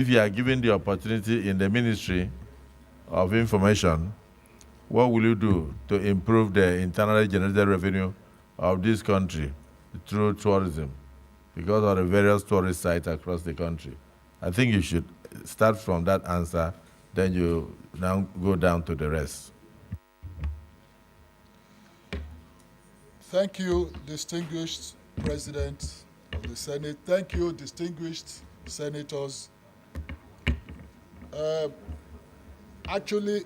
If you are given the opportunity in the Ministry of Information, what will you do to improve the internally generated revenue of this country through tourism because of the various tourist sites across the country? I think you should start from that answer, then you now go down to the rest. Thank you, distinguished President of the Senate. Thank you, distinguished senators. Actually,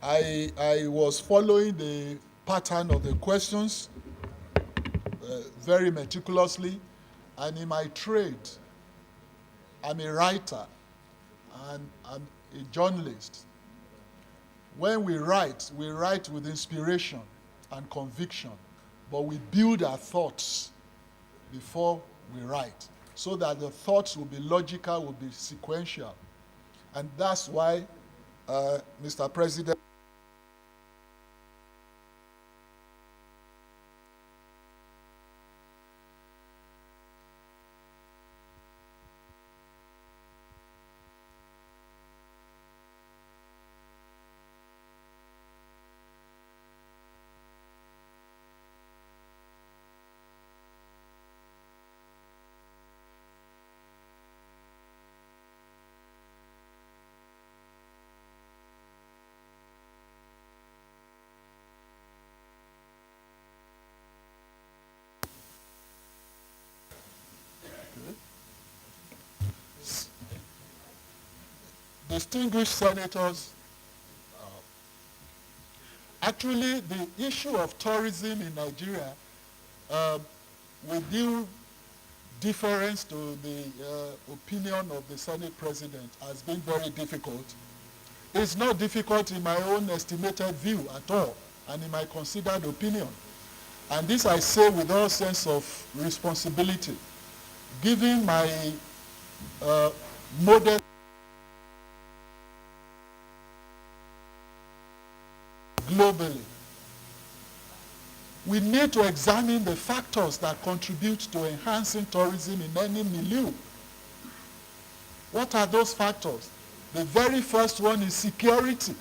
I was following the pattern of the questions very meticulously, and in my trade, I'm a writer and I'm a journalist. When we write with inspiration and conviction, but we build our thoughts before we write, so that the thoughts will be logical, will be sequential. And that's why, Mr. President, distinguished senators, actually the issue of tourism in Nigeria, with due deference to the opinion of the Senate President, has been very difficult. It's not difficult in my own estimated view at all, and in my considered opinion. And this I say with all sense of responsibility, given my modest globally. We need to examine the factors that contribute to enhancing tourism in any milieu. What are those factors? The very first one is security.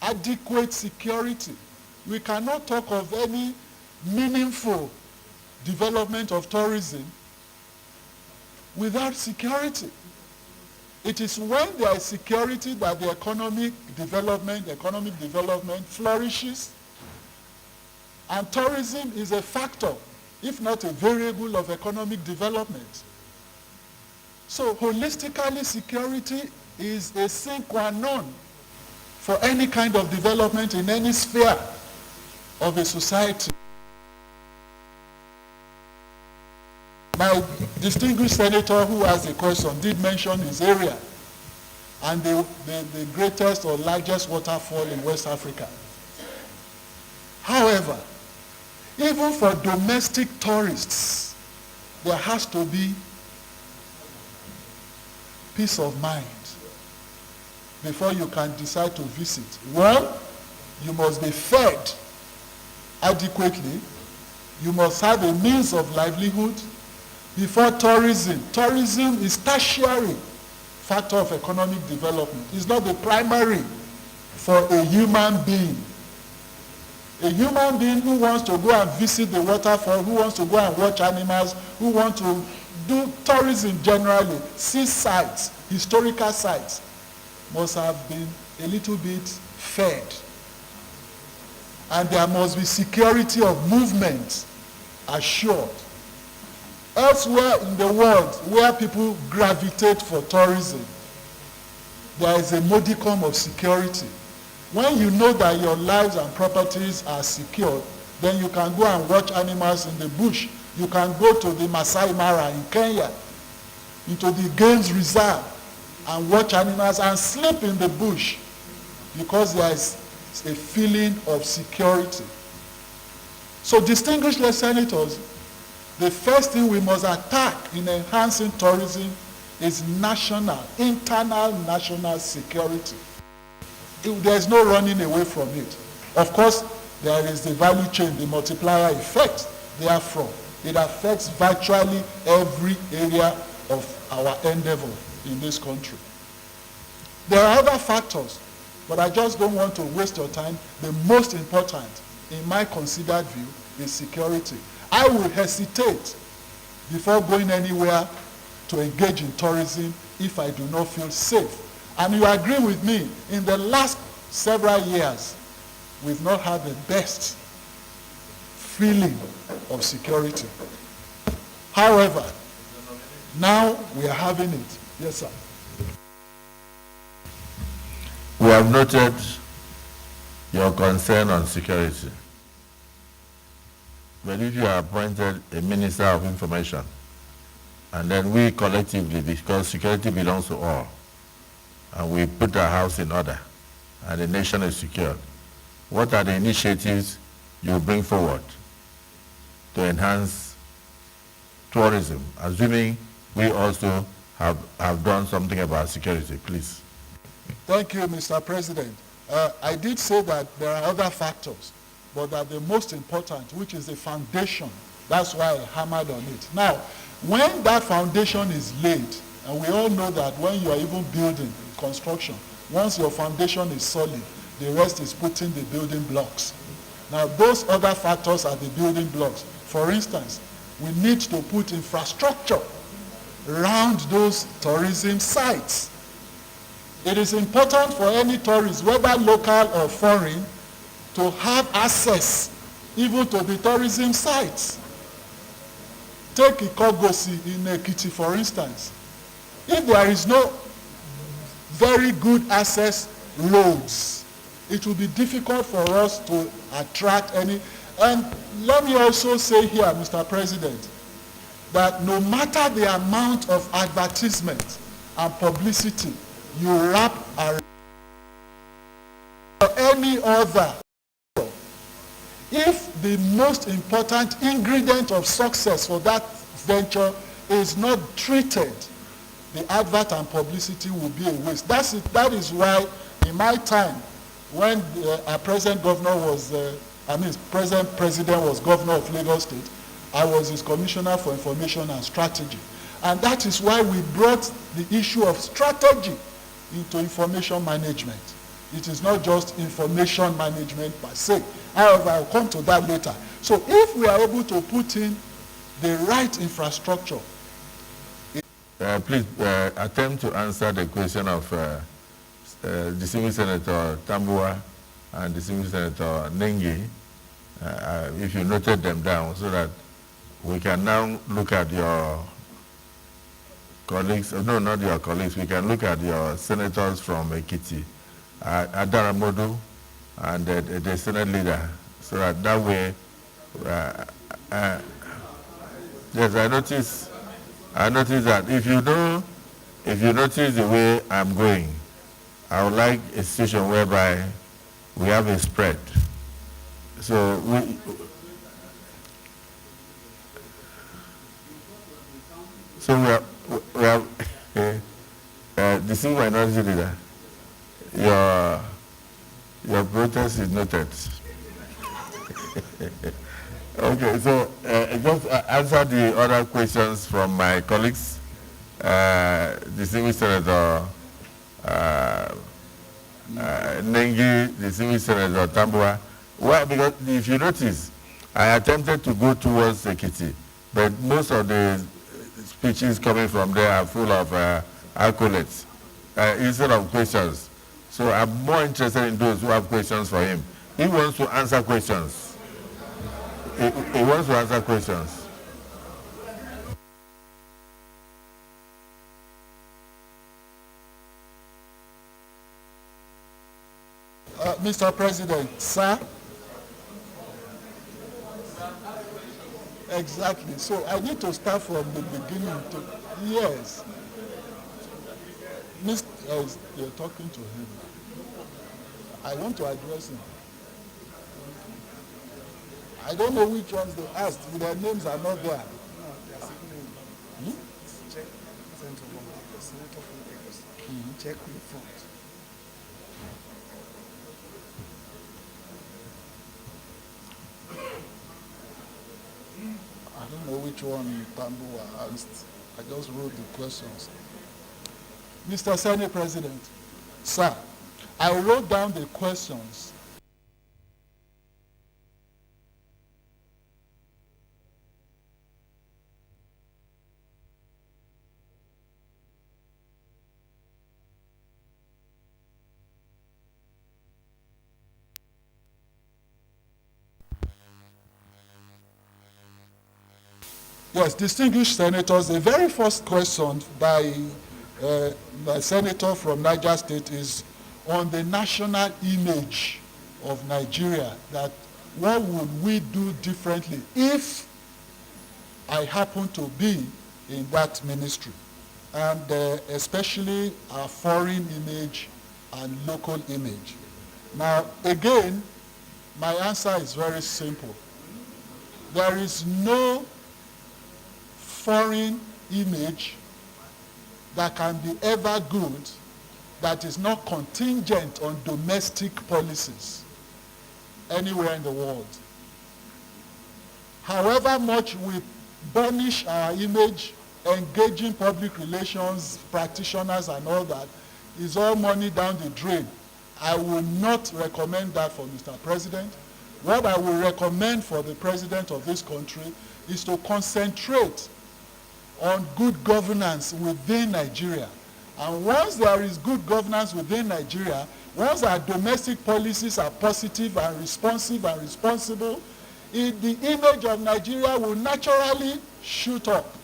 Adequate security. We cannot talk of any meaningful development of tourism without security. It is when there is security that the economic development flourishes. And tourism is a factor, if not a variable, of economic development. So holistically, security is a sine qua non for any kind of development in any sphere of a society. My distinguished senator who asked the question did mention his area and the greatest or largest waterfall in West Africa. However, even for domestic tourists, there has to be peace of mind before you can decide to visit. Well, you must be fed adequately. You must have a means of livelihood. Before tourism is tertiary factor of economic development. It's not the primary for a human being. A human being who wants to go and visit the waterfall, who wants to go and watch animals, who wants to do tourism generally, see sites, historical sites, must have been a little bit fed. And there must be security of movement assured. Elsewhere in the world where people gravitate for tourism, there is a modicum of security. When you know that your lives and properties are secured, then you can go and watch animals in the bush. You can go to the Masai Mara in Kenya, into the Games Reserve, and watch animals and sleep in the bush because there is a feeling of security. So distinguished senators, the first thing we must attack in enhancing tourism is internal national security. There is no running away from it. Of course, there is the value chain, the multiplier effect therefrom. It affects virtually every area of our endeavor in this country. There are other factors, but I just don't want to waste your time. The most important, in my considered view, is security. I will hesitate before going anywhere to engage in tourism if I do not feel safe. And you agree with me, in the last several years, we've not had the best feeling of security. However, now we are having it. Yes, sir. We have noted your concern on security. But if you are appointed a Minister of Information, and then we collectively, because security belongs to all, and we put our house in order, and the nation is secured, what are the initiatives you bring forward to enhance tourism, assuming we also have done something about security, please? Thank you, Mr. President. I did say that there are other factors, but that the most important, which is the foundation, that's why I hammered on it. Now, when that foundation is laid, and we all know that when you are even building, construction, once your foundation is solid, the rest is putting the building blocks. Now, those other factors are the building blocks. For instance, we need to put infrastructure around those tourism sites. It is important for any tourist, whether local or foreign, to have access even to the tourism sites. Take Ikogosi in Ekiti, for instance. If there is no very good access roads, it will be difficult for us to attract any. And let me also say here, Mr. President, that no matter the amount of advertisement and publicity you wrap around or any other, if the most important ingredient of success for that venture is not treated, the advert and publicity will be a waste. That is why in my time, when our present governor was, present president was governor of Lagos State, I was his commissioner for information and strategy. And that is why we brought the issue of strategy into information management. It is not just information management per se. However, I'll come to that later. So if we are able to put in the right infrastructure. Please attempt to answer the question of distinguished Senator Tambua and distinguished Senator Nengi, if you noted them down, so that we can now look at your colleagues, no, not your colleagues, we can look at your senators from Ekiti, Adaramodu, and the Senate leader, so that way, yes, I noticed that if you notice the way I'm going, I would like a situation whereby we have a spread. So we have distinguished minority leader. Your protest is noted. Okay, so just answer the other questions from my colleagues. Distinguished Senator Nengi, distinguished Senator Tambua. Well, because if you notice, I attempted to go towards Ekiti, but most of the speeches coming from there are full of accolades instead of questions. So I'm more interested in those who have questions for him. He wants to answer questions. He wants to answer questions. Mr. President, sir. Exactly. So I need to start from the beginning. Yes. You're talking to him. I want to address him. I don't know which ones they asked. Their names are not there. Check Senator from Lagos. Check in front. I don't know which one Pambo asked. I just wrote the questions. Mr. Senate President, sir, I wrote down the questions. Yes, distinguished senators, the very first question by the senator from Niger State is on the national image of Nigeria, that what would we do differently if I happen to be in that ministry, and especially our foreign image and local image. Now, again, my answer is very simple. There is no foreign image that can be ever good that is not contingent on domestic policies anywhere in the world. However much we burnish our image, engaging public relations, practitioners and all that, is all money down the drain. I will not recommend that for Mr. President. What I will recommend for the president of this country is to concentrate on good governance within Nigeria. And once there is good governance within Nigeria, once our domestic policies are positive and responsive and responsible, the image of Nigeria will naturally shoot up.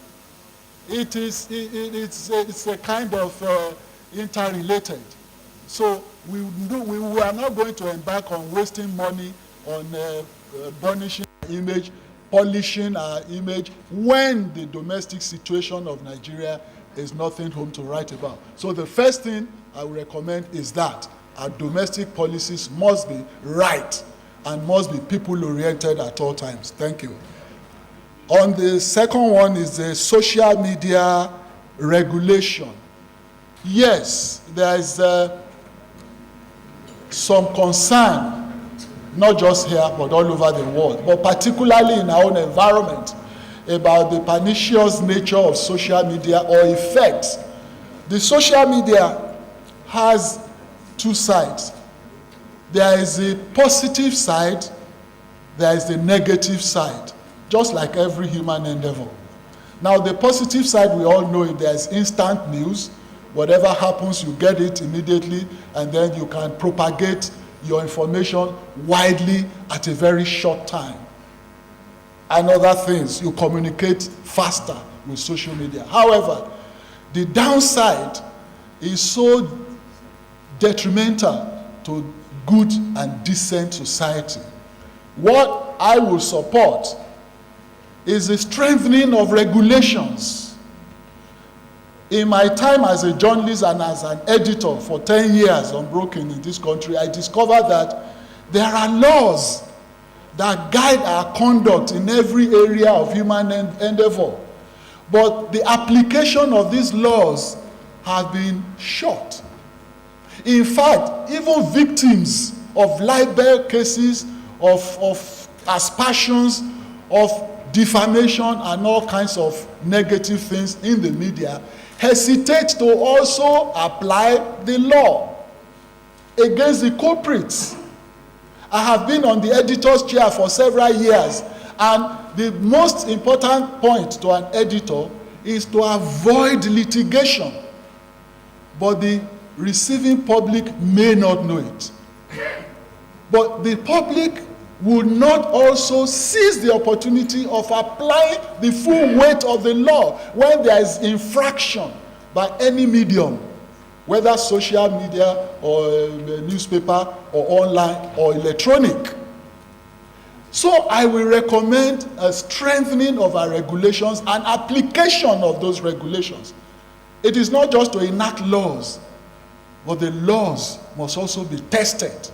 It's a kind of interrelated. So we are not going to embark on wasting money on burnishing our image, polishing our image, when the domestic situation of Nigeria is nothing home to write about. So the first thing I would recommend is that our domestic policies must be right and must be people-oriented at all times. Thank you. On the second one is the social media regulation. Yes, there is some concern, not just here, but all over the world, but particularly in our own environment, about the pernicious nature of social media or effects. The social media has two sides. There is a positive side, there is the negative side, just like every human endeavor. Now, the positive side, we all know, if there's instant news, whatever happens, you get it immediately, and then you can propagate your information widely at a very short time. And other things, you communicate faster with social media. However, the downside is so detrimental to good and decent society. What I will support is the strengthening of regulations. In my time as a journalist and as an editor for 10 years unbroken in this country, I discovered that there are laws that guide our conduct in every area of human endeavor. But the application of these laws has been short. In fact, even victims of libel cases, of aspersions, of defamation and all kinds of negative things in the media hesitate to also apply the law against the culprits. I have been on the editor's chair for several years, and the most important point to an editor is to avoid litigation. But the receiving public may not know it. But the public would not also seize the opportunity of applying the full weight of the law when there is infraction by any medium, whether social media or newspaper or online or electronic. So I will recommend a strengthening of our regulations and application of those regulations. It is not just to enact laws, but the laws must also be tested.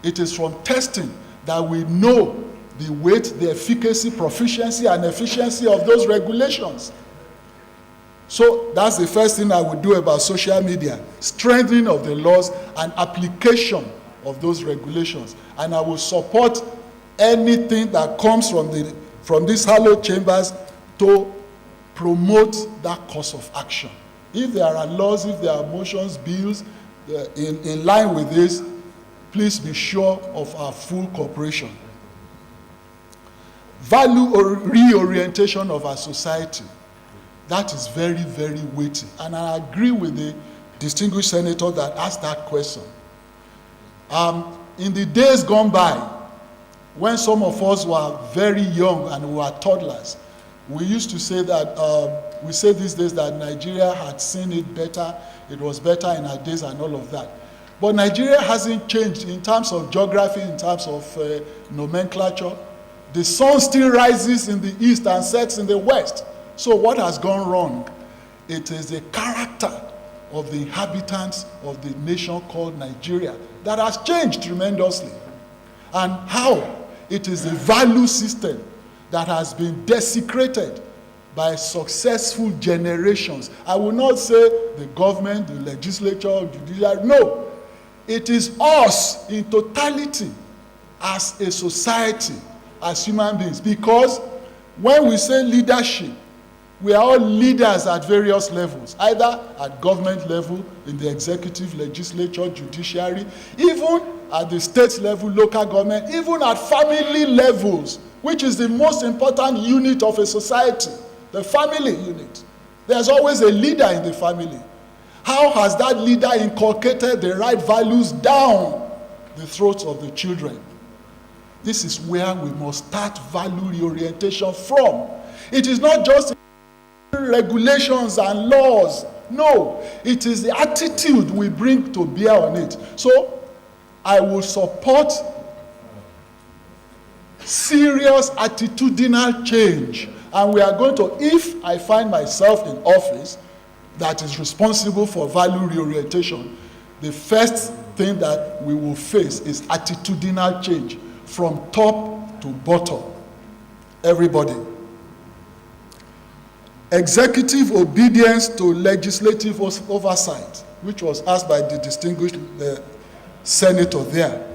It is from testing that we know the weight, the efficacy, proficiency, and efficiency of those regulations. So that's the first thing I would do about social media, strengthening of the laws and application of those regulations. And I will support anything that comes from these hallowed chambers to promote that course of action. If there are laws, if there are motions, bills in line with this, please be sure of our full cooperation. Value or reorientation of our society. That is very, very weighty. And I agree with the distinguished senator that asked that question. In the days gone by, when some of us were very young and we were toddlers, we used to say that, we say these days that Nigeria had seen it better, it was better in our days and all of that. But Nigeria hasn't changed in terms of geography, in terms of nomenclature. The sun still rises in the east and sets in the west. So what has gone wrong? It is the character of the inhabitants of the nation called Nigeria that has changed tremendously. And how? It is the value system that has been desecrated by successful generations. I will not say the government, the legislature, the judiciary. No. It is us in totality as a society, as human beings. Because when we say leadership, we are all leaders at various levels, either at government level, in the executive, legislature, judiciary, even at the state level, local government, even at family levels, which is the most important unit of a society, the family unit. There's always a leader in the family. How has that leader inculcated the right values down the throats of the children? This is where we must start value reorientation from. It is not just regulations and laws. No, it is the attitude we bring to bear on it. So I will support serious attitudinal change. And we are going to, if I find myself in office that is responsible for value reorientation, the first thing that we will face is attitudinal change from top to bottom. Everybody. Executive obedience to legislative oversight, which was asked by the distinguished senator there.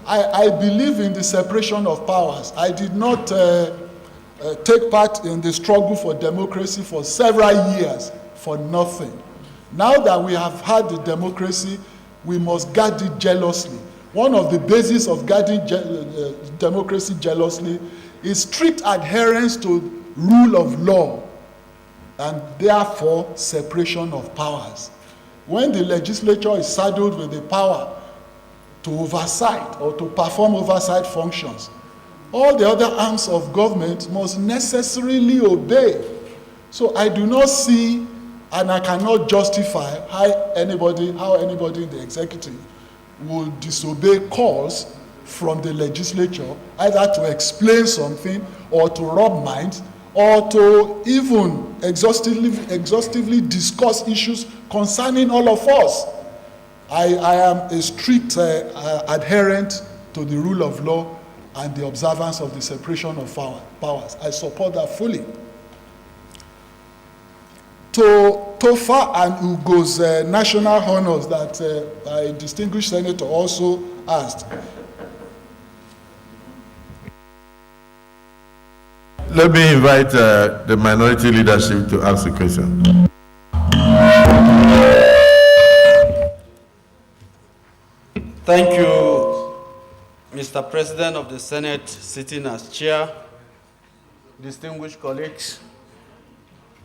I believe in the separation of powers. I did not take part in the struggle for democracy for several years for nothing. Now that we have had the democracy, we must guard it jealously. One of the bases of guarding democracy jealously is strict adherence to rule of law, and therefore separation of powers. When the legislature is saddled with the power to oversight or to perform oversight functions, all the other arms of government must necessarily obey. So I do not see, and I cannot justify how anybody in the executive will disobey calls from the legislature, either to explain something or to rub minds or to even exhaustively discuss issues concerning all of us. I am a strict adherent to the rule of law and the observance of the separation of powers. I support that fully. To Tofa and Ugo's national honors that a distinguished senator also asked. Let me invite the minority leadership to ask the question. Thank you, Mr. President of the Senate, sitting as chair, distinguished colleagues.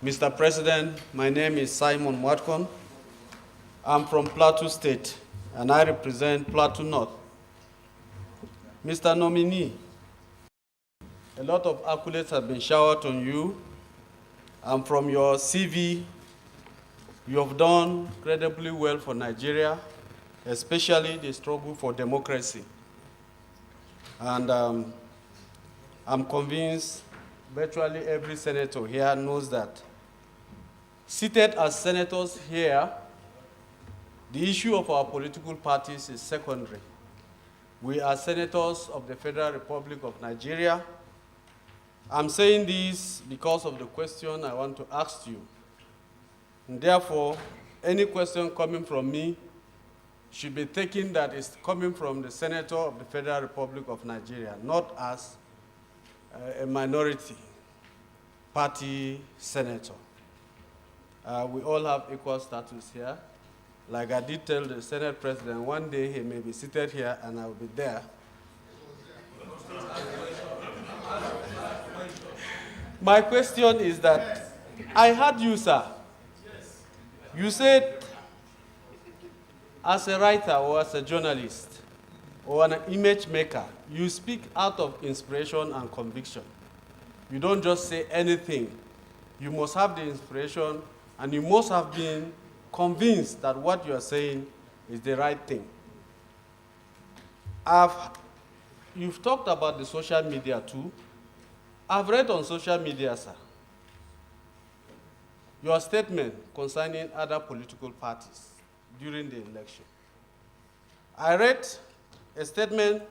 Mr. President, my name is Simon Watkon. I'm from Plateau State, and I represent Plateau North. Mr. Nominee, a lot of accolades have been showered on you, and from your CV, you have done incredibly well for Nigeria, especially the struggle for democracy. And I'm convinced virtually every senator here knows that. Seated as senators here, the issue of our political parties is secondary. We are senators of the Federal Republic of Nigeria. I'm saying this because of the question I want to ask you. And therefore, any question coming from me should be taken that is coming from the Senator of the Federal Republic of Nigeria, not as a minority. party senator. We all have equal status here. Like I did tell the Senate President, one day he may be seated here and I will be there. My question is that I heard you, sir. You said as a writer or as a journalist or an image maker, you speak out of inspiration and conviction. You don't just say anything. You must have the inspiration and you must have been convinced that what you are saying is the right thing. You've talked about the social media too. I've read on social media, sir, your statement concerning other political parties during the election. I read a statement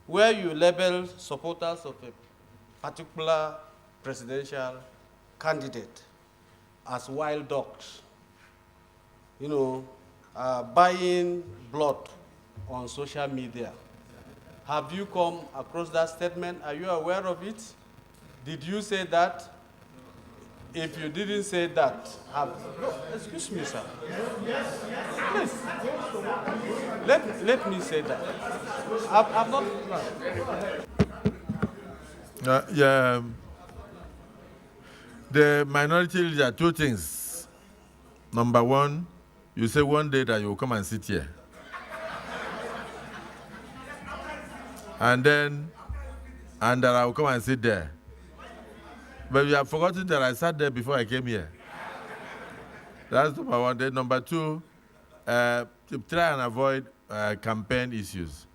where you label supporters of a particular presidential candidate as wild dogs, buying blood on social media. Have you come across that statement? Are you aware of it? Did you say that? If you didn't say that, no, excuse me, sir. Please, let me say that. I'm not. Yeah. The minority leader, two things. Number one, you say one day that you will come and sit here. And that I will come and sit there. But you have forgotten that I sat there before I came here. That's number one. Then number two, to try and avoid campaign issues.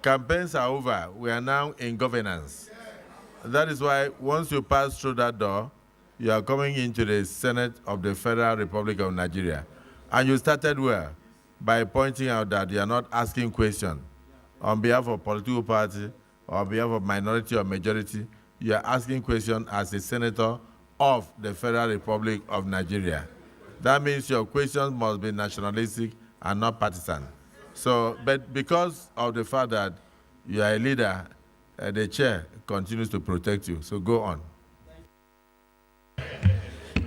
Campaigns are over. We are now in governance. That is why once you pass through that door, you are coming into the Senate of the Federal Republic of Nigeria. And you started well by pointing out that you are not asking questions on behalf of political party or on behalf of minority or majority. You are asking questions as a senator of the Federal Republic of Nigeria. That means your questions must be nationalistic and not partisan. So, but because of the fact that you are a leader, the chair continues to protect you. So go on.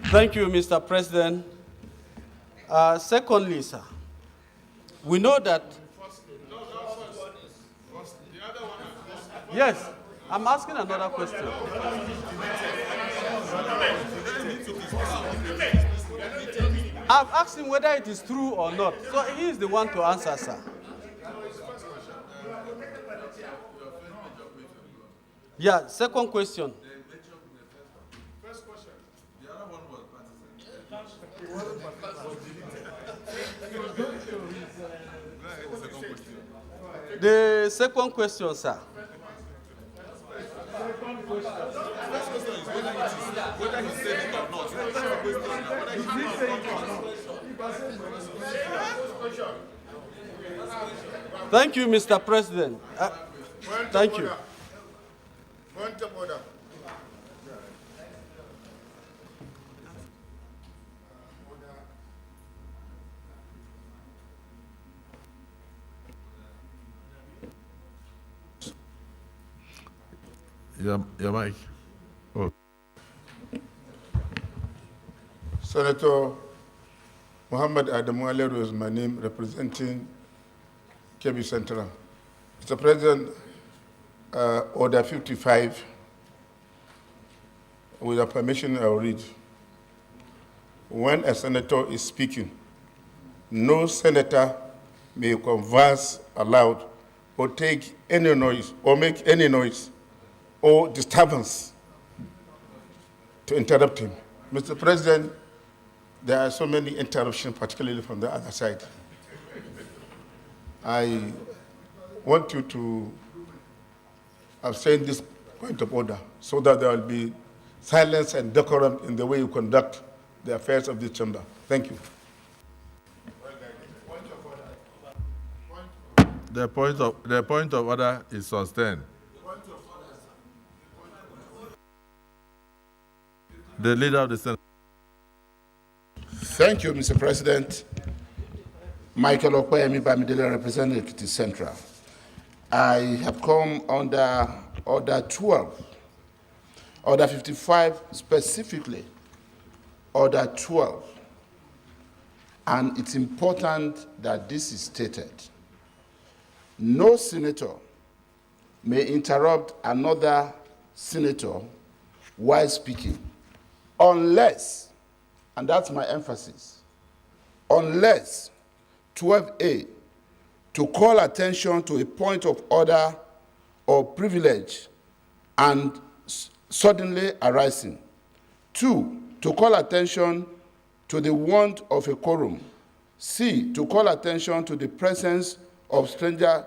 Thank you, Mr. President. Secondly, sir, we know that. Yes, I'm asking another question. I've asked him whether it is true or not, so he is the one to answer, sir. Yeah, second question. First question. The other one was partisan. The second question, sir. Whether he said it or not. Thank you, Mr. President. Thank you. Point of order. Your mic. Oh. Senator Muhammad Adamu Aleru is my name, representing Kebbi Central. Mr. President, Order 55, with your permission, I will read. When a senator is speaking, no senator may converse aloud or take any noise or make any noise or disturbance to interrupt him. Mr. President, there are so many interruptions, particularly from the other side. I want you to abstain this point of order so that there will be silence and decorum in the way you conduct the affairs of this chamber. Thank you. The point of order is sustained. The leader of the Senate. Thank you, Mr. President. Michael Okwayemi Bamidele, representing Ekiti Central. I have come under Order 12 Order 55 specifically, Order 12, and it's important that this is stated. No senator may interrupt another senator while speaking, unless, and that's my emphasis, unless 12A, to call attention to a point of order or privilege and suddenly arising. 2, to call attention to the want of a quorum. C, to call attention to the presence of stranger.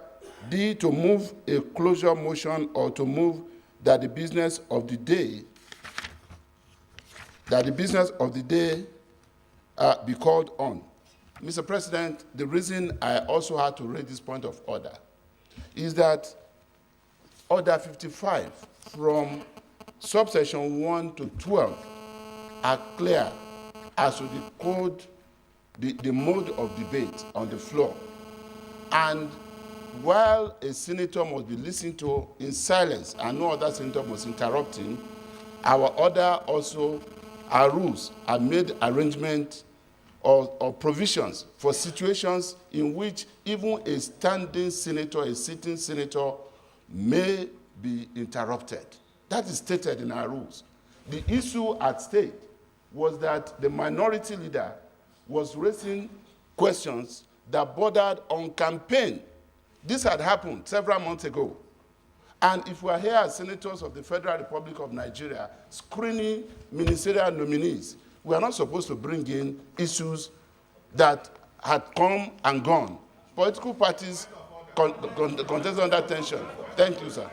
D, to move a closure motion or to move that the business of the day be called on. Mr. President, the reason I also had to raise this point of order is that Order 55 from subsection 1 to 12 are clear as to the code, the mode of debate on the floor. And while a senator must be listened to in silence and no other senator must interrupt him, our order also, our rules have made arrangements or provisions for situations in which even a standing senator, a sitting senator, may be interrupted. That is stated in our rules. The issue at stake was that the minority leader was raising questions that bordered on campaign. This had happened several months ago. And if we are here as senators of the Federal Republic of Nigeria screening ministerial nominees, we are not supposed to bring in issues that had come and gone. Political parties contest under tension. Thank you, sir.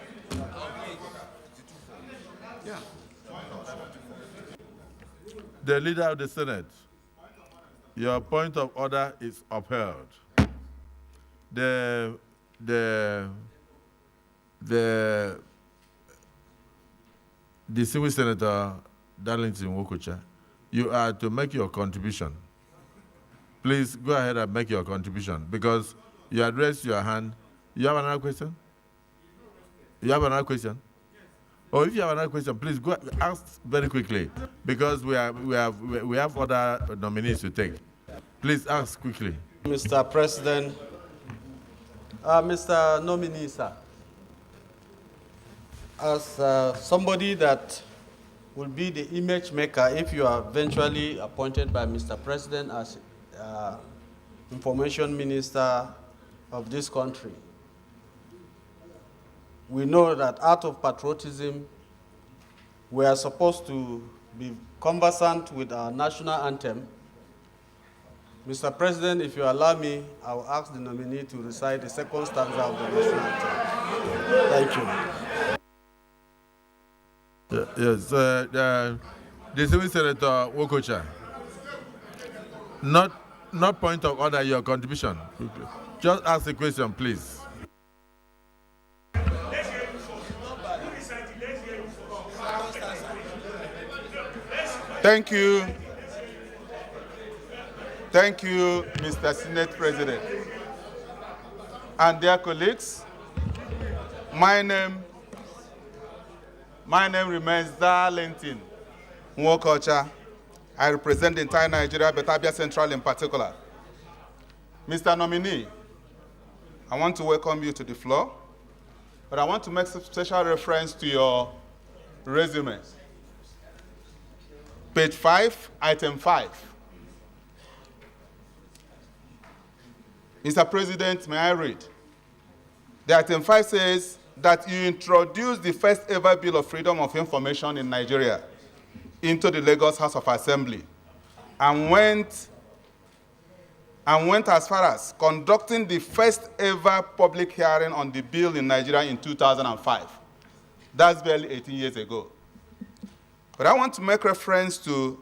Yeah. The Leader of the Senate, your point of order is upheld. The distinguished Senator Darlington Wokocha, you are to make your contribution. Please go ahead and make your contribution because you addressed your hand. You have another question? You have another question? Oh, if you have another question, please go ask very quickly because we have other nominees to take. Please ask quickly. Mr. President, Mr. Nominee, sir, as somebody that will be the image maker if you are eventually appointed by Mr. President as Information Minister of this country, we know that out of patriotism, we are supposed to be conversant with our national anthem. Mr. President, if you allow me, I will ask the nominee to recite the second stanza of the national anthem. Thank you. Yes, distinguished Senator Wokocha, not point of order, your contribution. Just ask the question, please. Thank you. Thank you, Mr. Senate President. And dear colleagues, my name remains Darlington Wokocha. I represent the entire Nigeria, but Abia Central in particular. Mr. Nominee, I want to welcome you to the floor, but I want to make some special reference to your resume. Page 5, item 5. Mr. President, may I read? The item 5 says that you introduced the first ever Bill of Freedom of Information in Nigeria into the Lagos House of Assembly and went as far as conducting the first ever public hearing on the bill in Nigeria in 2005. That's barely 18 years ago. But I want to make reference to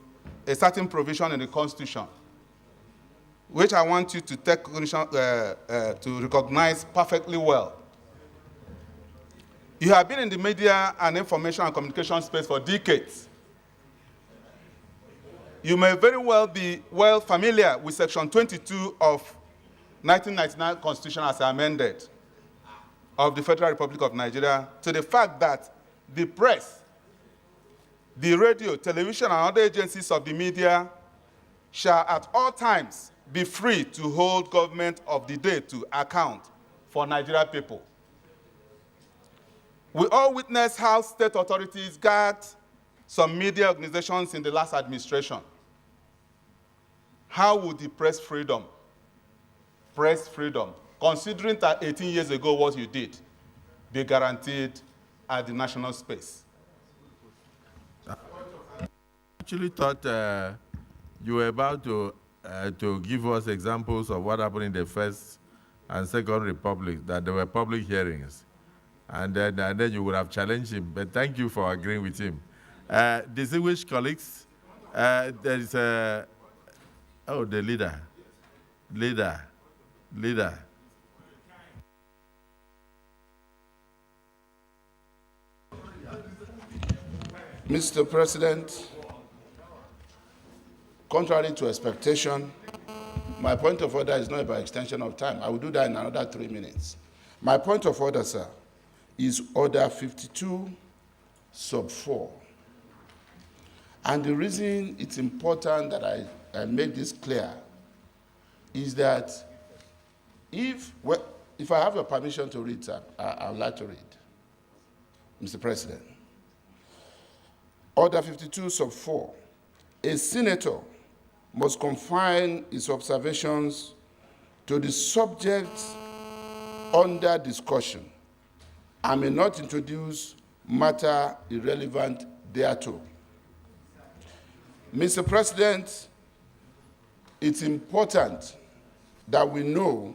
a certain provision in the Constitution, which I want you to take to recognize perfectly well. You have been in the media and information and communication space for decades. You may very well be well familiar with Section 22 of 1999 Constitution as amended of the Federal Republic of Nigeria to the fact that the press the radio, television, and other agencies of the media shall at all times be free to hold government of the day to account for Nigerian people. We all witnessed how state authorities gagged some media organizations in the last administration. How would the press freedom, considering that 18 years ago what you did, be guaranteed at the national space? I actually thought you were about to give us examples of what happened in the First and Second Republic, that there were public hearings. And then you would have challenged him. But thank you for agreeing with him. Distinguished colleagues, there is the leader. Mr. President, contrary to expectation, my point of order is not about extension of time. I will do that in another 3 minutes. My point of order, sir, is Order 52, sub 4. And the reason it's important that I make this clear is that if I have your permission to read, sir, I would like to read, Mr. President. Order 52, sub 4. A senator must confine his observations to the subjects under discussion and may not introduce matter irrelevant thereto. Mr. President, it's important that we know,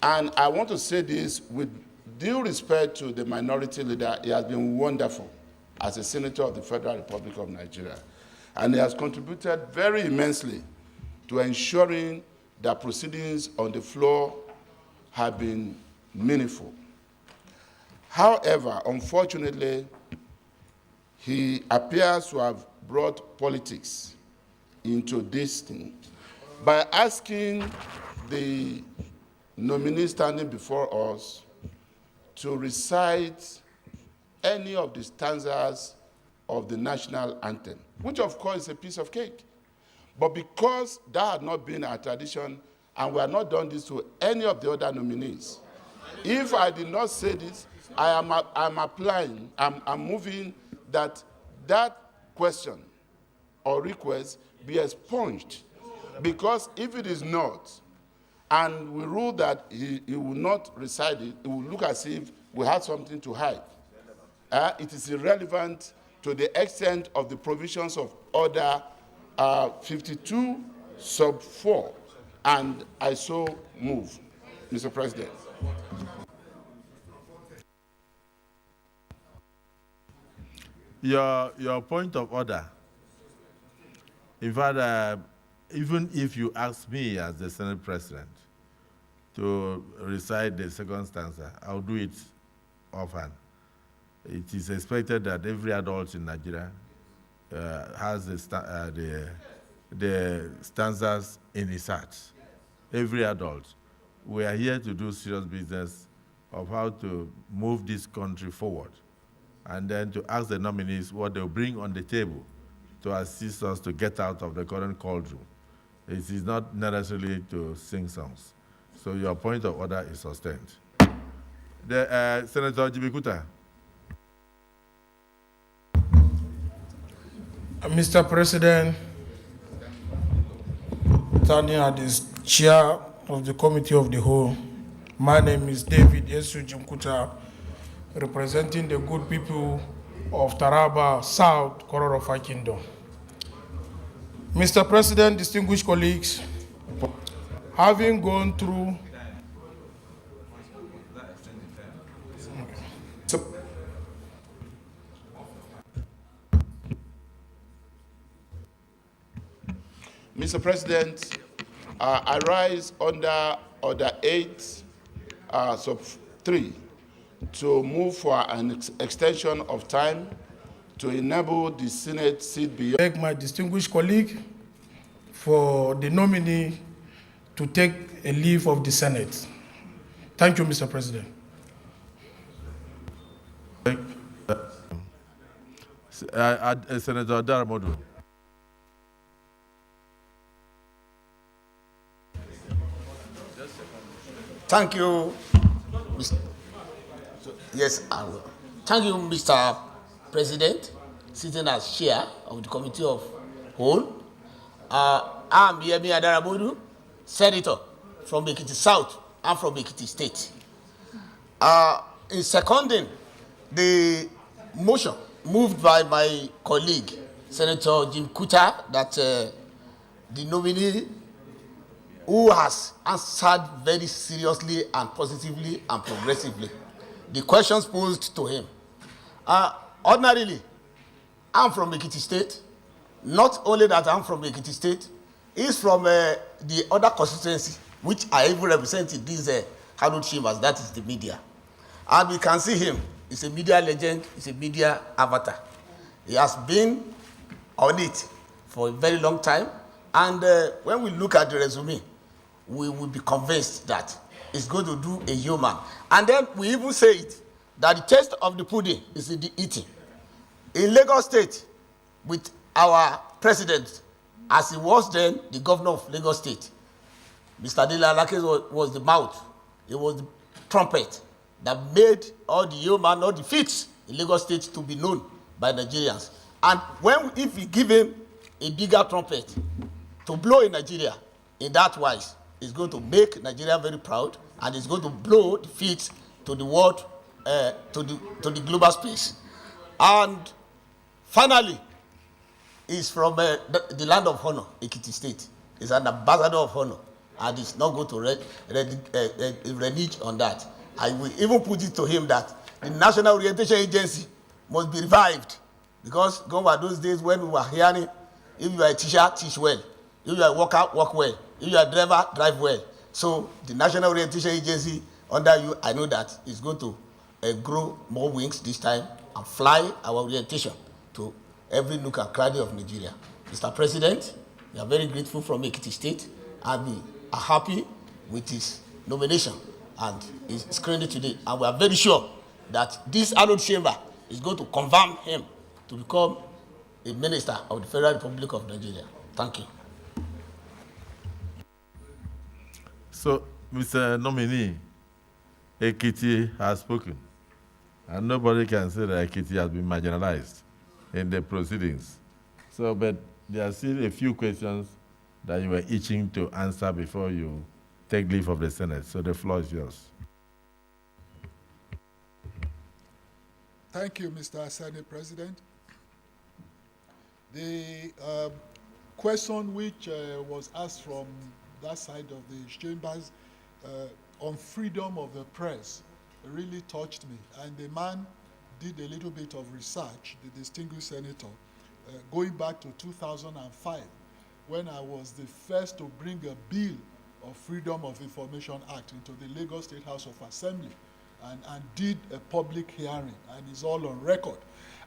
and I want to say this with due respect to the minority leader. He has been wonderful as a senator of the Federal Republic of Nigeria, and he has contributed very immensely to ensuring that proceedings on the floor have been meaningful. However, unfortunately, he appears to have brought politics into this thing by asking the nominee standing before us to recite any of the stanzas of the national anthem, which of course is a piece of cake. But because that had not been our tradition, and we have not done this to any of the other nominees, if I did not say this, I'm moving that question or request be expunged. Because if it is not, and we rule that he will not recite it, it will look as if we had something to hide. It is irrelevant to the extent of the provisions of Order 52, sub 4. And I so move, Mr. President. Your point of order, in fact, even if you ask me as the Senate President to recite the second stanza, I'll do it offhand. It is expected that every adult in Nigeria has the stanzas in his heart. Every adult. We are here to do serious business of how to move this country forward, and then to ask the nominees what they'll bring on the table to assist us to get out of the current cauldron. It is not necessarily to sing songs. So your point of order is sustained. Senator Jibikuta. Mr. President, standing at the chair of the Committee of the Whole, my name is David Esu Jimkuta, representing the good people of Taraba South, Kororofa Kingdom. Mr. President, distinguished colleagues, having gone through Mr. President, I rise under Order 8, sub 3, to move for an extension of time to enable the Senate seat beyond. Thank my distinguished colleague for the nominee to take a leave of the Senate. Thank you, Mr. President. Senator Daramodu. Thank you. Yes, I will. Thank you, Mr. President, sitting as chair of the Committee of Whole. I'm Yemi Adarabodu, Senator from Ekiti South and from Ekiti State. In seconding the motion moved by my colleague, Senator Jim Kuta, that the nominee who has answered very seriously and positively and progressively the questions posed to him. Ordinarily, I'm from Ekiti State. Not only that I'm from Ekiti State, he's from the other constituency, which I even represent in these hallowed chambers, that is the media. And we can see him. He's a media legend, he's a media avatar. He has been on it for a very long time. And when we look at the resume, we will be convinced that it's going to do a human. And then we even say it, that the taste of the pudding is in the eating. In Lagos State, with our president, as he was then the governor of Lagos State, Mr. Dela Alake was the mouth, it was the trumpet that made all the human, all the feats in Lagos State to be known by Nigerians. And if we give him a bigger trumpet to blow in Nigeria, in that wise, it's going to make Nigeria very proud, and it's going to blow the feet to the world, to the global space. And finally, he's from the land of honor, Ekiti State. He's an ambassador of honor, and he's not going to renege on that. I will even put it to him that the National Orientation Agency must be revived, because gone were those days when we were hearing, if you are a teacher, teach well. If you are a worker, work well. If you are a driver, drive well. So the National Orientation Agency under you, I know that is going to grow more wings this time and fly our orientation to every nook and cranny of Nigeria. Mr. President, we are very grateful from Ekiti State, and we are happy with his nomination and his screening today. And we are very sure that this hallowed chamber is going to confirm him to become a minister of the Federal Republic of Nigeria. Thank you. So, Mr. Nominee, Ekiti has spoken, and nobody can say that Ekiti has been marginalized in the proceedings. So, but there are still a few questions that you were itching to answer before you take leave of the Senate. So the floor is yours. Thank you, Mr. Senate President. The question which was asked from that side of the chambers on freedom of the press really touched me. And the man did a little bit of research, the distinguished senator, going back to 2005, when I was the first to bring a bill of Freedom of Information Act into the Lagos State House of Assembly, and did a public hearing, and it's all on record.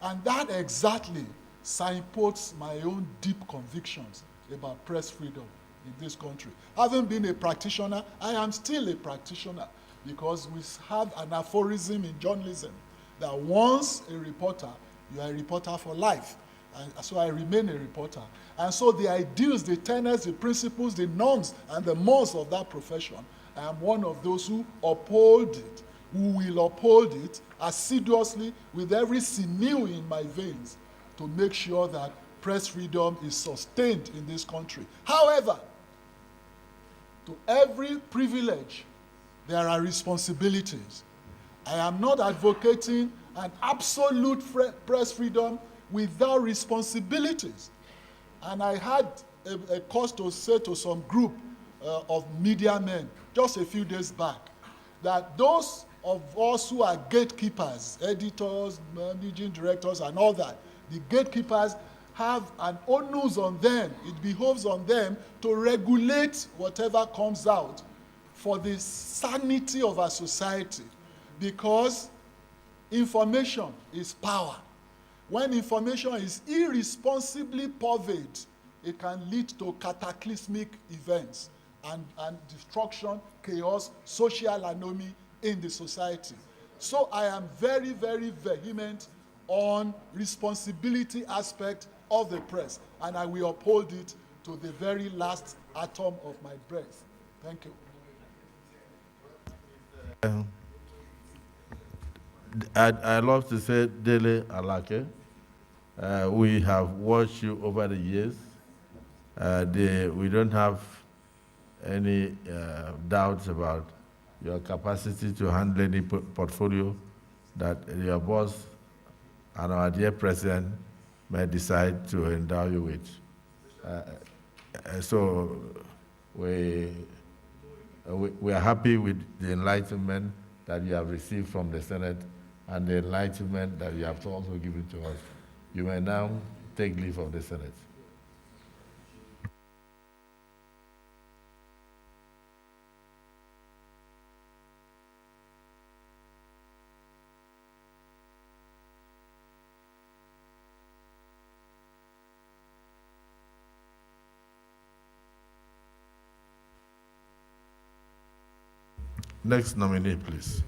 And that exactly signposts my own deep convictions about press freedom in this country. Having been a practitioner, I am still a practitioner, because we have an aphorism in journalism that once a reporter, you are a reporter for life. And so I remain a reporter. And so the ideals, the tenets, the principles, the norms, and the mores of that profession, I am one of those who uphold it, who will uphold it assiduously with every sinew in my veins to make sure that press freedom is sustained in this country. However, to every privilege, there are responsibilities. I am not advocating an absolute press freedom without responsibilities. And I had a cause to say to some group of media men just a few days back that those of us who are gatekeepers, editors, managing directors, and all that, the gatekeepers have an onus on them. It behoves on them to regulate whatever comes out for the sanity of our society, because information is power. When information is irresponsibly purveyed, it can lead to cataclysmic events and destruction, chaos, social anomy in the society. So I am very, very vehement on responsibility aspect of the press, and I will uphold it to the very last atom of my breath. Thank you. I love to say Dele Alake. We have watched you over the years. We don't have any doubts about your capacity to handle any portfolio that your boss and our dear president may decide to endow you with. So we are happy with the enlightenment that you have received from the Senate and the enlightenment that you have also given to us. You may now take leave of the Senate. Next nominee, please.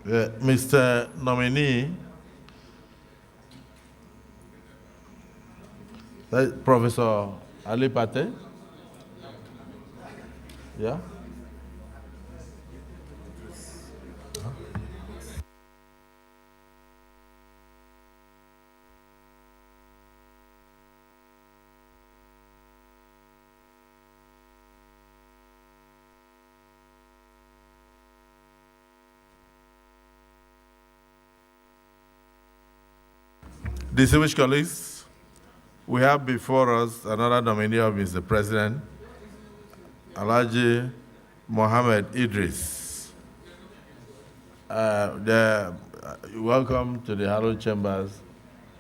Mr. Nominee, Professor Ali Pate? Yeah? Distinguished colleagues, we have before us another nominee of Mr. President, Alhaji Mohammed Idris. Welcome to the hallowed chambers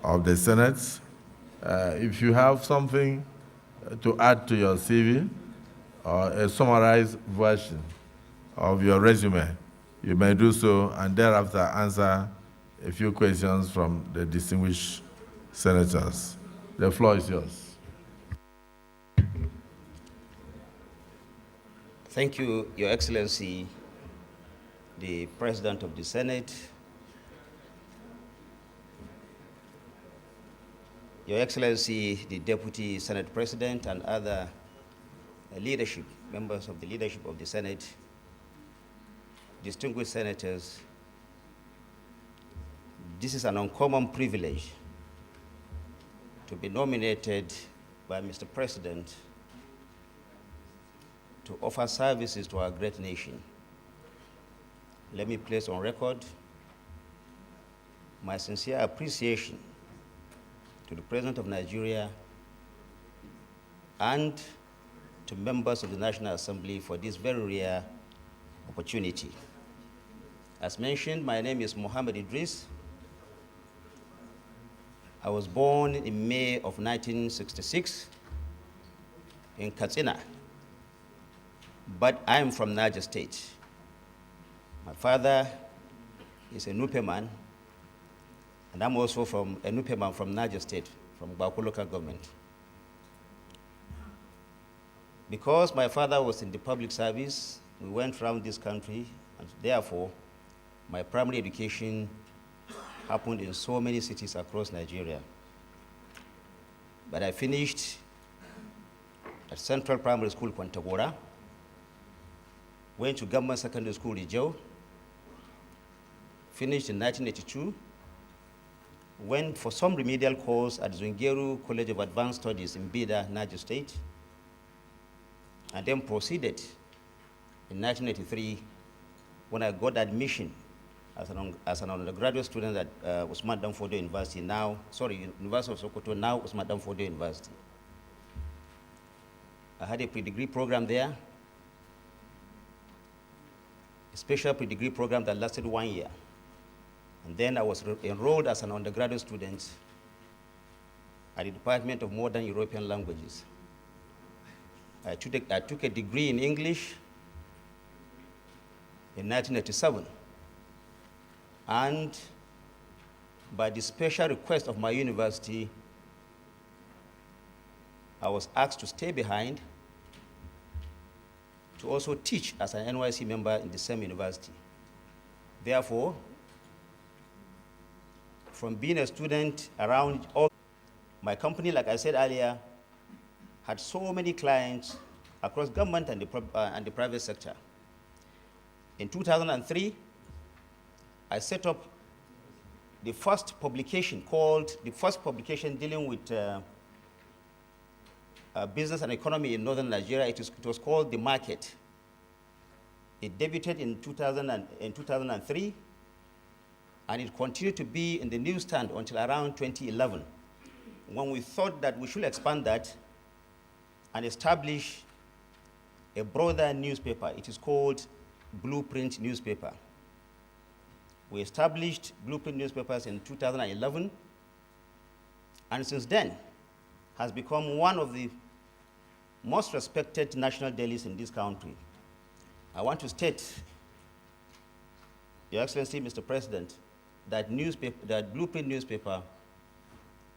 of the Senate. If you have something to add to your CV or a summarized version of your resume, you may do so and thereafter answer a few questions from the distinguished senators. The floor is yours. Thank you, Your Excellency, the President of the Senate, Your Excellency, the Deputy Senate President, and other leadership, members of the leadership of the Senate, distinguished senators. This is an uncommon privilege to be nominated by Mr. President to offer services to our great nation. Let me place on record my sincere appreciation to the President of Nigeria and to members of the National Assembly for this very rare opportunity. As mentioned, my name is Mohammed Idris. I was born in May of 1966 in Katsina, but I am from Niger State. My father is a Nupe man, and I'm also from a Nupe man from Niger State, from Baku local government. Because my father was in the public service, we went around this country, and therefore, my primary education happened in so many cities across Nigeria. But I finished at Central Primary School, Kwantagora, went to Government Secondary School, Rijau, finished in 1982, went for some remedial course at Zungeru College of Advanced Studies in Bida, Niger State, and then proceeded in 1983 when I got admission as an undergraduate student at Usman Danfodio University, University of Sokoto, now Usman Danfodio University. I had a pre-degree program there, a special pre-degree program that lasted 1 year. And then I was enrolled as an undergraduate student at the Department of Modern European Languages. I took a degree in English in 1987. And by the special request of my university, I was asked to stay behind to also teach as an NYC member in the same university. Therefore, from being a student around all, my company, like I said earlier, had so many clients across government and the private sector. In 2003, I set up the first publication dealing with business and economy in northern Nigeria. It was called The Market. It debuted in 2003, and it continued to be in the newsstand until around 2011, when we thought that we should expand that and establish a broader newspaper. It is called Blueprint Newspaper. We established Blueprint Newspapers in 2011, and since then has become one of the most respected national dailies in this country. I want to state, Your Excellency, Mr. President, that Blueprint Newspaper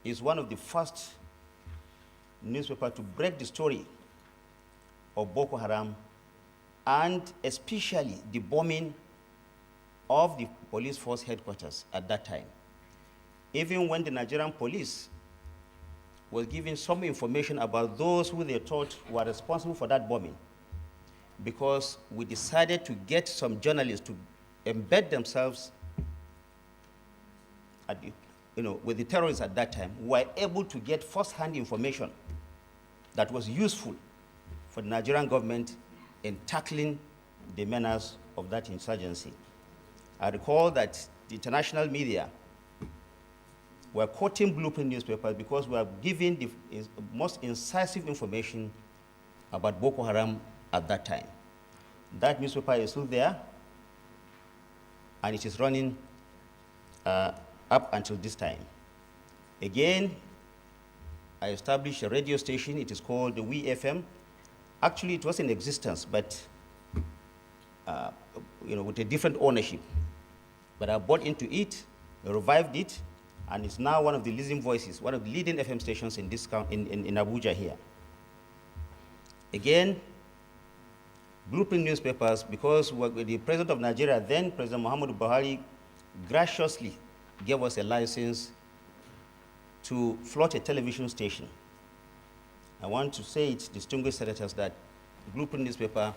is one of the first newspapers to break the story of Boko Haram, and especially the bombing of the police force headquarters at that time. Even when the Nigerian police was giving some information about those who they thought were responsible for that bombing, because we decided to get some journalists to embed themselves with the terrorists at that time, we were able to get first-hand information that was useful for the Nigerian government in tackling the menace of that insurgency. I recall that the international media were quoting Blueprint newspapers because we were giving the most incisive information about Boko Haram at that time. That newspaper is still there, and it is running up until this time. Again, I established a radio station. It is called the We FM. Actually, it was in existence, but with a different ownership. But I bought into it, revived it, and it's now one of the leading voices, one of the leading FM stations in Abuja here. Again, Blueprint newspapers, because the President of Nigeria, then President Muhammadu Buhari, graciously gave us a license to float a television station. I want to say it, distinguished senators, that Blueprint newspaper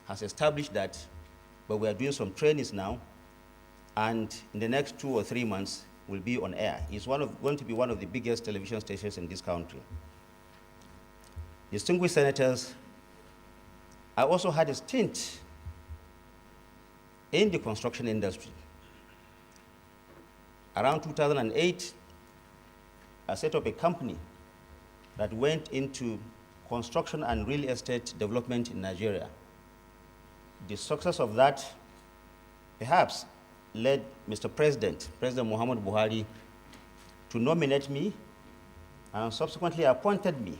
has established that, but we are doing some trainings now, and in the next 2 or 3 months, will be on air. It's going to be one of the biggest television stations in this country. Distinguished senators, I also had a stint in the construction industry. Around 2008, I set up a company that went into construction and real estate development in Nigeria. The success of that perhaps led Mr. President Muhammadu Buhari, to nominate me and subsequently appointed me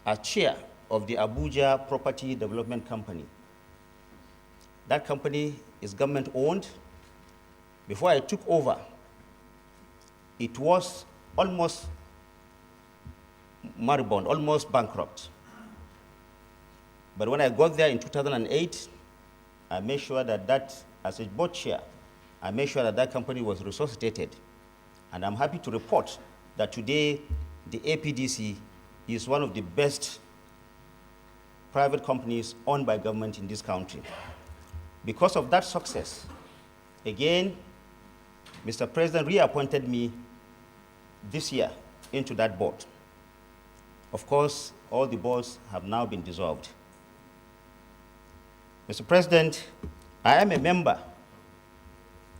as chair of the Abuja Property Development Company. That company is government-owned. Before I took over, it was almost moribund, almost bankrupt. But when I got there in 2008, I made sure that as a board chair, I made sure that that company was resuscitated. And I'm happy to report that today, the APDC is one of the best private companies owned by government in this country. Because of that success, again, Mr. President reappointed me this year into that board. Of course, all the boards have now been dissolved. Mr. President, I am a member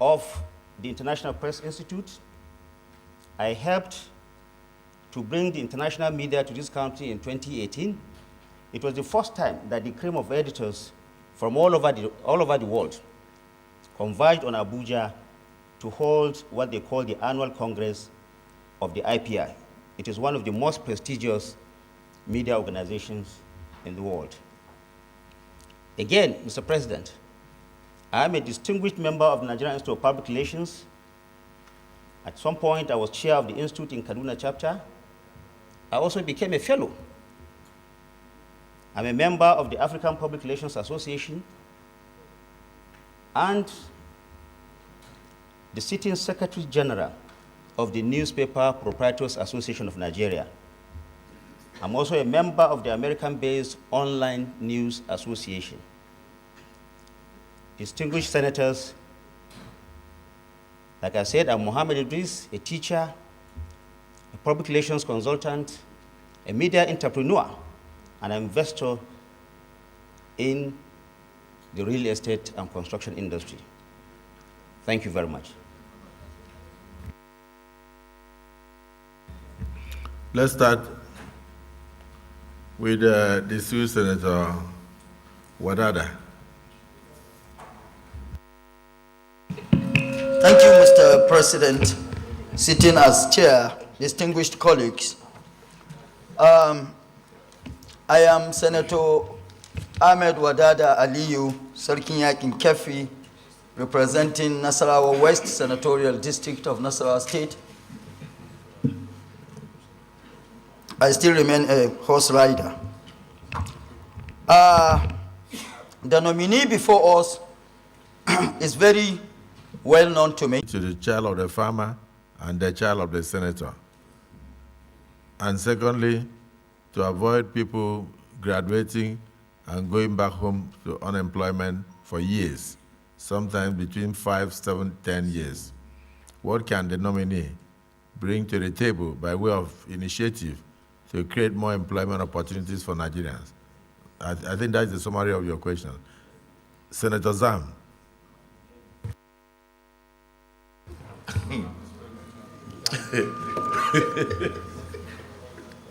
of the International Press Institute. I helped to bring the international media to this country in 2018. It was the first time that the cream of editors from all over the world converged on Abuja to hold what they call the annual Congress of the IPI. It is one of the most prestigious media organizations in the world. Again, Mr. President, I am a distinguished member of the Nigerian Institute of Public Relations. At some point, I was chair of the Institute in Kaduna chapter. I also became a fellow. I'm a member of the African Public Relations Association and the sitting Secretary General of the Newspaper Proprietors Association of Nigeria. I'm also a member of the American-based Online News Association. Distinguished senators, like I said, I'm Mohammed Idris, a teacher, a public relations consultant, a media entrepreneur, and an investor in the real estate and construction industry. Thank you very much. Let's start with the distinguished Senator Wadada. Thank you, Mr. President. Sitting as chair, distinguished colleagues. I am Senator Ahmed Wadada Aliyu, Sarkin Yakin Kefi, representing Nasarawa West Senatorial District of Nasarawa State. I still remain a horse rider. The nominee before us is very well known to me. To the child of the farmer and the child of the senator. And secondly, to avoid people graduating and going back home to unemployment for years, sometimes between 5, 7, 10 years. What can the nominee bring to the table by way of initiative to create more employment opportunities for Nigerians? I think that's the summary of your question. Senator Zam.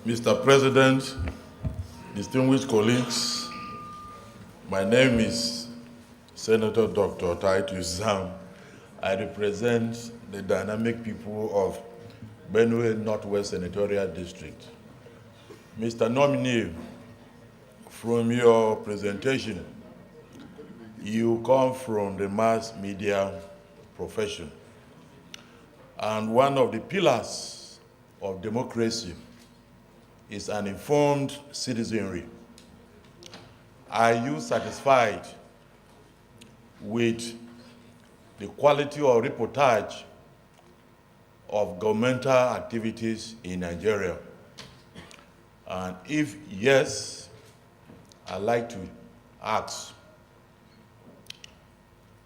Mr. President, distinguished colleagues, my name is Senator Dr. Titus Zam. I represent the dynamic people of Benue Northwest Senatorial District. Mr. Nominee, from your presentation, you come from the mass media profession. And one of the pillars of democracy is an informed citizenry. Are you satisfied with the quality of reportage of governmental activities in Nigeria? And if yes, I'd like to ask,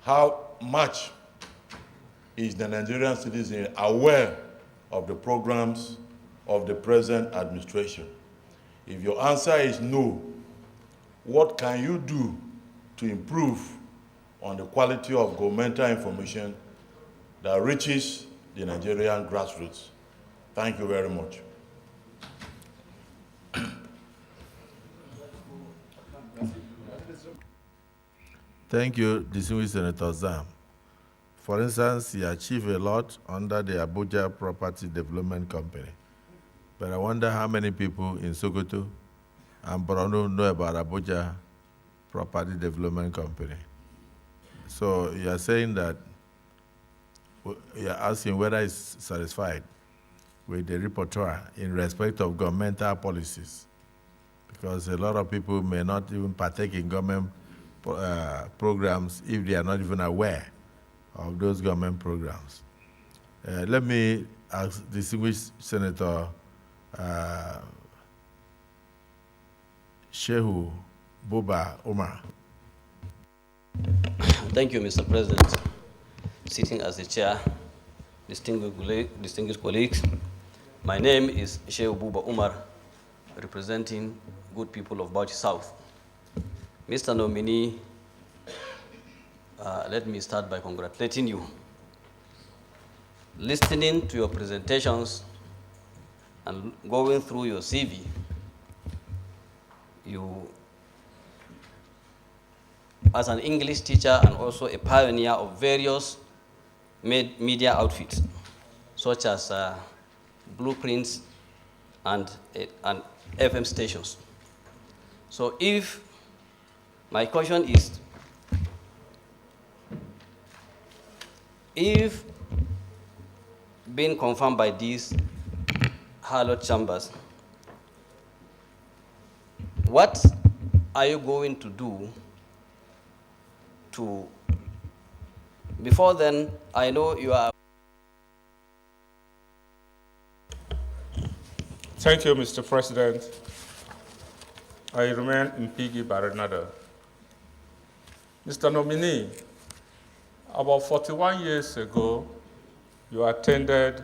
how much is the Nigerian citizen aware of the programs of the present administration? If your answer is no, what can you do to improve on the quality of governmental information that reaches the Nigerian grassroots? Thank you very much. Thank you, distinguished Senator Zam. For instance, he achieved a lot under the Abuja Property Development Company. But I wonder how many people in Sokoto and Borno know about Abuja Property Development Company. So you are saying that, you are asking whether he's satisfied with the repertoire in respect of governmental policies, because a lot of people may not even partake in government programs if they are not even aware of those government programs. Let me ask distinguished Senator Shehu Buba Umar. Thank you, Mr. President. Sitting as the chair, distinguished colleagues, my name is Shehu Buba Umar, representing good people of Bauchi South. Mr. Nominee, let me start by congratulating you. Listening to your presentations and going through your CV, you, as an English teacher and also a pioneer of various media outfits, such as blueprints and FM stations. So my question is, if being confirmed by these hallowed chambers, what are you going to do to, before then, I know you are. Thank you, Mr. President. I remain Mpigi Baranada. Mr. Nominee, about 41 years ago, you attended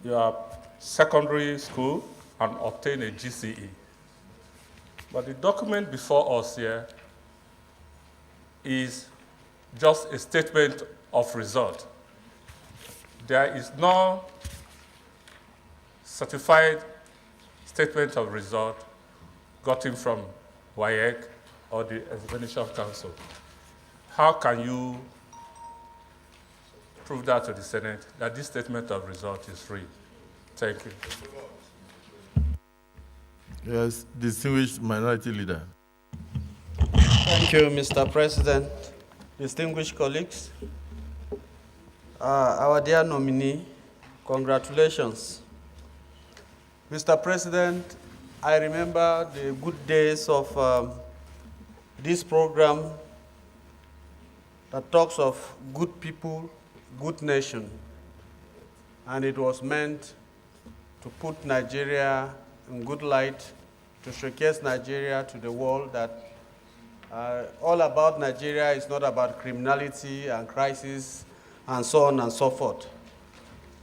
your secondary school and obtained a GCE. But the document before us here is just a statement of result. There is no certified statement of result gotten from WAEC or the Examination Council. How can you prove that to the Senate, that this statement of result is free? Thank you. Yes, distinguished minority leader. Thank you, Mr. President. Distinguished colleagues, our dear nominee, congratulations. Mr. President, I remember the good days of this program that talks of good people, good nation, and it was meant to put Nigeria in good light, to showcase Nigeria to the world, that all about Nigeria is not about criminality and crisis and so on and so forth.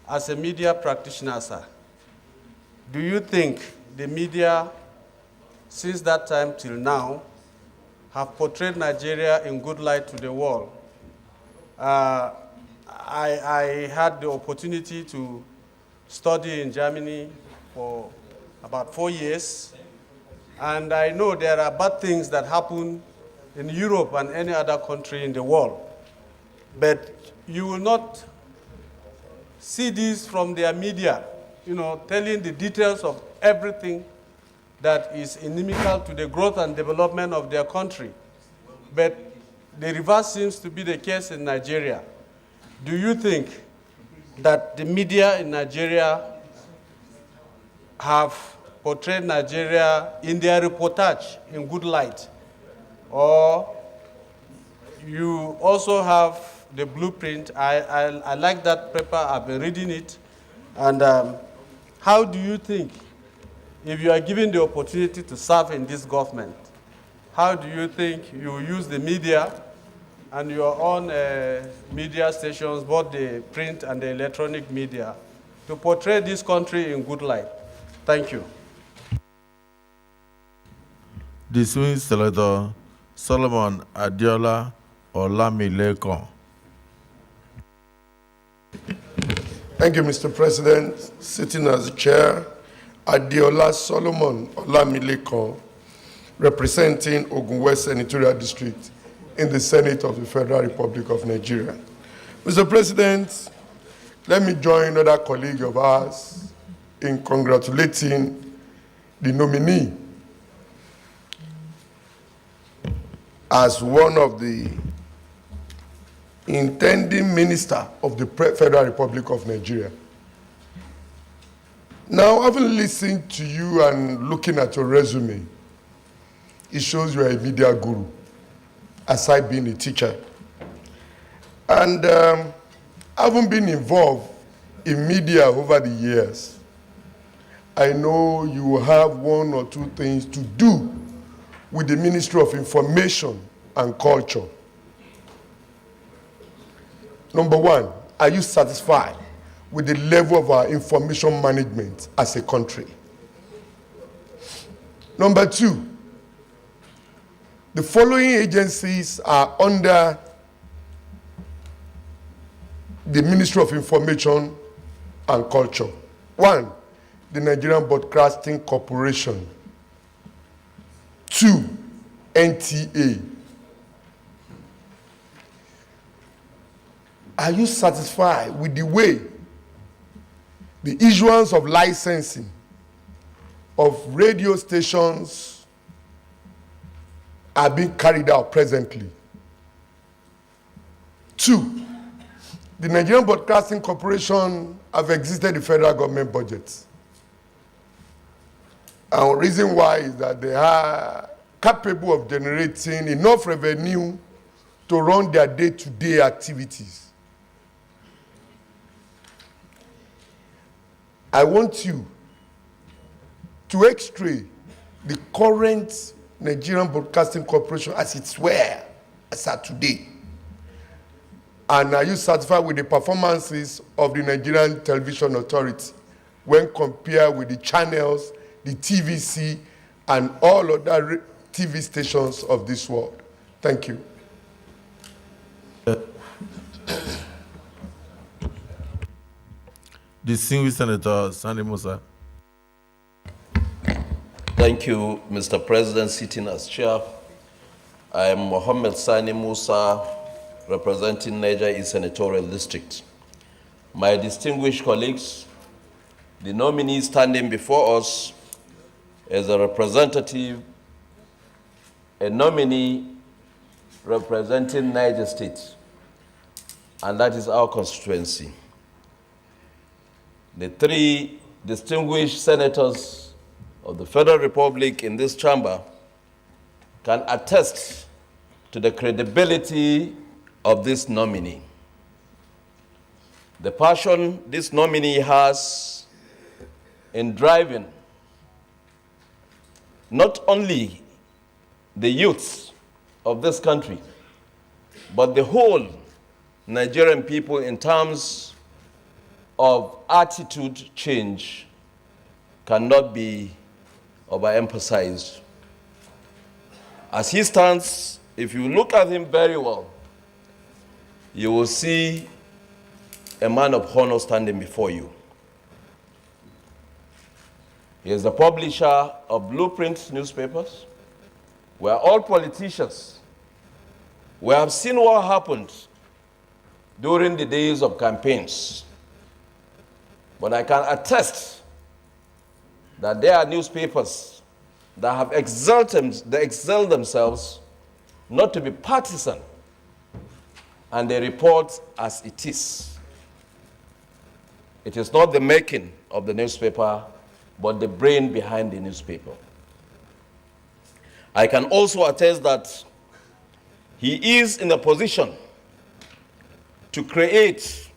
As a media practitioner, sir, do you think the media, since that time till now, have portrayed Nigeria in good light to the world? I had the opportunity to study in Germany for about 4 years, and I know there are bad things that happen in Europe and any other country in the world. But you will not see this from their media, telling the details of everything that is inimical to the growth and development of their country. But the reverse seems to be the case in Nigeria. Do you think that the media in Nigeria have portrayed Nigeria in their reportage in good light? Or you also have the blueprint? I like that paper, I've been reading it. And how do you think, if you are given the opportunity to serve in this government, how do you think you use the media and your own media stations, both the print and the electronic media, to portray this country in good light? Thank you. Distinguished Senator Solomon Adiola Olamilekon. Thank you, Mr. President. Sitting as chair, Adiola Solomon Olamilekon. representing Ogun West Senatorial District in the Senate of the Federal Republic of Nigeria. Mr. President, let me join other colleagues of ours in congratulating the nominee as one of the intending minister of the Federal Republic of Nigeria. Now, having listened to you and looking at your resume, it shows you are a media guru, aside being a teacher. And having been involved in media over the years, I know you will have one or two things to do with the Ministry of Information and Culture. Number one, are you satisfied with the level of our information management as a country? Number two, the following agencies are under the Ministry of Information and Culture. One, the Nigerian Broadcasting Corporation. Two, NTA. Are you satisfied with the way the issuance of licensing of radio stations are being carried out presently? Two, the Nigerian Broadcasting Corporation have exited the federal government budget. And the reason why is that they are capable of generating enough revenue to run their day-to-day activities. I want you to x-ray the current Nigerian Broadcasting Corporation as it's were, as at today. And are you satisfied with the performances of the Nigerian Television Authority when compared with the channels, the TVC, and all other TV stations of this world? Thank you. Distinguished Senator Sani Musa. Thank you, Mr. President, sitting as chair. I am Mohammed Sani Musa, representing Niger East Senatorial District. My distinguished colleagues, the nominee standing before us is a representative, a nominee representing Niger State, and that is our constituency. The three distinguished senators of the Federal Republic in this chamber can attest to the credibility of this nominee. The passion this nominee has in driving not only the youth of this country, but the whole Nigerian people in terms of attitude change cannot be overemphasized. As he stands, if you look at him very well, you will see a man of honor standing before you. He is the publisher of Blueprint newspapers. We are all politicians. We have seen what happened during the days of campaigns. But I can attest that there are newspapers that have excelled themselves not to be partisan, and they report as it is. It is not the making of the newspaper, but the brain behind the newspaper. I can also attest that he is in a position to create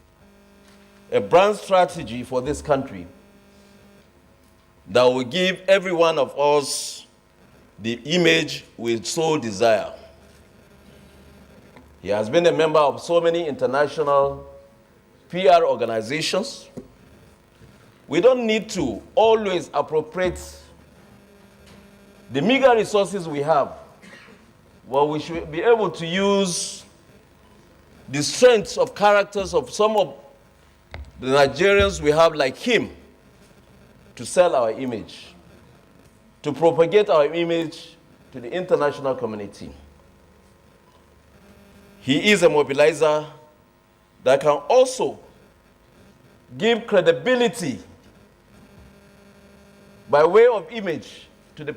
a brand strategy for this country that will give every one of us the image we so desire. He has been a member of so many international PR organizations. We don't need to always appropriate the meager resources we have. Well, we should be able to use the strengths of characters of some of the Nigerians we have like him to sell our image, to propagate our image to the international community. He is a mobilizer that can also give credibility by way of image to the